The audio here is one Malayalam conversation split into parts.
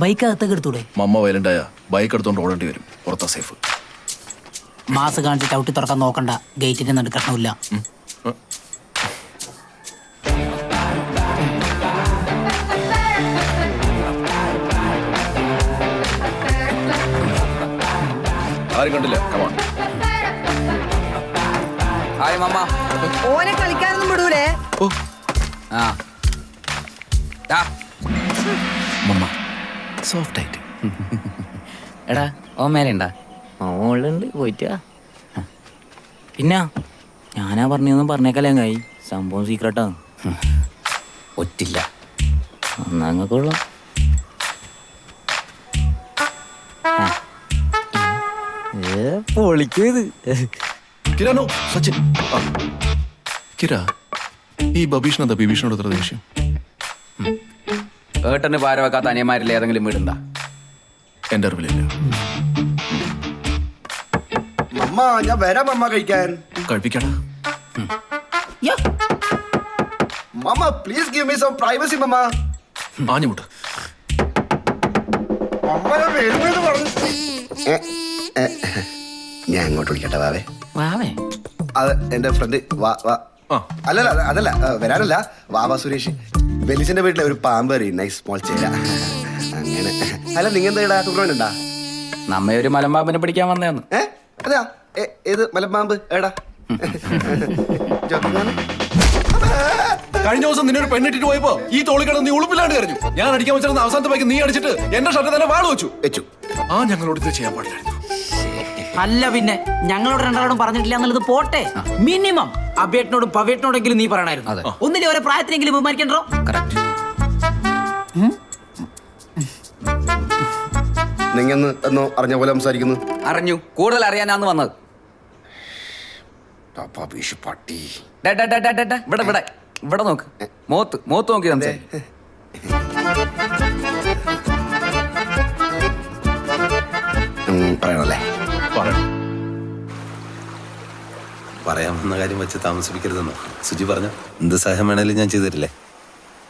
ബൈക്ക് അകത്തേക്ക് എടുത്തൂടെ? മമ്മ വയലണ്ടായ ബൈക്ക് എടുത്തോണ്ട് ഓടേണ്ടി വരും. പുറത്താ സേഫ്. മാസ് കാണിച്ച് ചവിട്ടി തുറക്കാൻ നോക്കണ്ട, ഗേറ്റിന്റെ നടുക്കട്ടമില്ല. ആരും കണ്ടില്ല. കമാൺ. ഹായ് മമ്മ. ഓനെ കളിക്കാനൊന്നും വിടൂലേ? ഓ ആ മമ്മ സോഫ്റ്റ് ആയിട്ട്. എടാ ഓ മേലുണ്ടാ? മോളുണ്ട്, പോയിട്ട് പിന്നെ ഞാനാ പറഞ്ഞൊന്നും പറഞ്ഞേക്കല്ലേങ്ങായി. സംഭവം സീക്രട്ടാ. ഒറ്റില്ല. ഒന്നങ്ങക്കുള്ള പൊളിക്കത്. കിരാനോ സച്ചിൻ. കിരാ, ഈ ബബീഷിനെന്താ ബിബീഷിനോട് എത്ര ദേഷ്യം? ഏട്ടന് പാര വെക്കാത്ത അനിയന്മാരിൽ ഏതെങ്കിലും വീടുണ്ടാ? എന്റെ അറിവിലില്ല. മമ്മ ഞാൻ വരാം മമ്മ കഴിക്കാൻ. കഴിപ്പിക്കടാ. Mamma please give me some privacy mamma. ആഞ്ഞുമുട്ട്. മമ്മ ഞാൻ വരുമെന്ന് പറഞ്ഞു. ഞാൻ അങ്ങോട്ട് വിളിക്കട്ടെ വാവേ. വാവേ അത് എന്റെ ഫ്രണ്ട് വാ വാ. ആ. അല്ലല്ല അതല്ല വരാനല്ല. വാവാ സുരേഷ്. ബെലിസിന്റെ വീട്ടിലെ ഒരു പാമ്പ് നൈസ് സ്മോൾ ചേര അങ്ങനെ. അല്ല നിങ്ങൾ എന്താ ടൂർണമെന്റ് ഉണ്ടാ? നമ്മ ഒരു മലമ്പാമ്പിനെ പിടിക്കാൻ വന്നേന്ന്. അതെയാ? ഏത് മലമ്പാമ്പ് ഏടാ? കഴിഞ്ഞ ദിവസം നിന്നൊരു പെണ്ണിട്ടിട്ട് പോയപ്പോ ഈ തോളിക്കട നീ ഉളുപ്പില്ലാണ്ട് കരഞ്ഞു. ഞാൻ അടിക്കാൻ വെച്ചിരുന്ന അവസാനത്തെ ബൈക്ക് നീ അടിച്ചിട്ട് എന്റെ ഷർട്ട് തന്നെ വാള് വെച്ചു. ആ ഞങ്ങളോട് ഇത് ചെയ്യാൻ പാടില്ലായിരുന്നു. അല്ല പിന്നെ ഞങ്ങളോട് രണ്ടാളോടും പറഞ്ഞിട്ടില്ല എന്നുള്ളത് പോട്ടെ. മിനിമം അബേട്ടിനോടും പവേട്ടിനോടെങ്കിലും നീ പറയണായിരുന്നു. ഒന്നിലെ ഓരോ പ്രായത്തിനെങ്കിലും ബഹുമാനിക്കണ്ടോ? കറക്റ്റ്. നിങ്ങൾ എന്നോ അറിഞ്ഞ പോലെ സംസാരിക്കുന്നു. അറിഞ്ഞു. കൂടുതൽ അറിയാനാന്ന് വന്നത്. പട്ടി ഇവിടെ ഇവിടെ ഇവിടെ നോക്ക്. മോത്ത് നോക്കി സംസാരിക്കും. പറയണല്ലേ? പറയാമെന്ന കാര്യം വെച്ച് താമസിപ്പിക്കരുതെന്നോ സുജി പറഞ്ഞു. എന്ത് സഹായം വേണേലും ഞാൻ ചെയ്തിട്ടില്ലേ?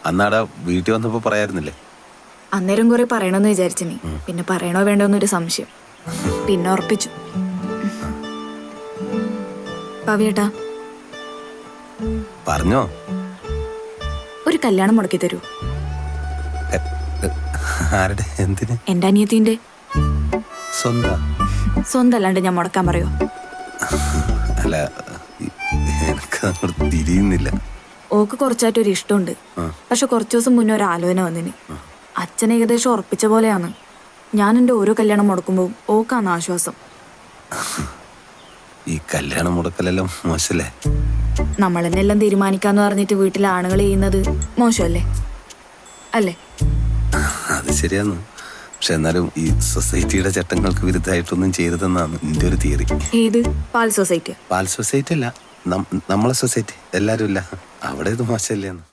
അന്നാടാ വീട്ടിൽ വന്നപ്പോ പറയായിരുന്നില്ലേ? അന്നേരം കുറെ പറയണമെന്ന് വിചാരിച്ചു. പിന്നെ പറയണോ വേണ്ടോന്നൊരു സംശയം. പിന്നെ ഉറപ്പിച്ചു. പവിയേട്ടാ പറഞ്ഞോ? ഒരു കല്യാണം മുടക്കി തരൂ. ആരുടെ? എന്തിന്? എന്റെ അനിയത്തിന്റെ. സ്വന്തല്ലാണ്ട് ഞാൻ മുടക്കാൻ പറയോ? അല്ല, എനിക്ക് അങ്ങോട്ട് തിരിയുന്നില്ല. ഓക്ക് കുറച്ചായിട്ടൊരു ഇഷ്ടമുണ്ട്. പക്ഷെ കുറച്ചു ദിവസം മുന്നേ ഒരു ആലോചന വന്നിന്. അച്ഛൻ ഏകദേശം ഉറപ്പിച്ച പോലെയാണ്. ഞാൻ എന്റെ ഓരോ കല്യാണം മുടക്കുമ്പോൾ ഓക്കാണ് ആശ്വാസം. ഈ കല്യാണം മുടക്കലെല്ലാം മോശല്ലേ? നമ്മൾ തന്നെ എല്ലാം തീരുമാനിക്കാന്ന് പറഞ്ഞിട്ട് വീട്ടിലെ ആണുങ്ങൾ ചെയ്യുന്നത് മോശമല്ലേ? അല്ലേ? അത് ശരിയാന്ന്. പക്ഷെ എന്നാലും ഈ സൊസൈറ്റിയുടെ ചട്ടങ്ങൾക്ക് വിരുദ്ധമായിട്ടൊന്നും ചെയ്തതെന്നാണ് എന്റെ ഒരു തിയറി. ഏത്? പാൽ സൊസൈറ്റി? പാൽ സൊസൈറ്റി അല്ല, നമ്മളെ സൊസൈറ്റി. എല്ലാരും ഇല്ല അവിടെ ഇത് മോശമല്ലേന്ന്.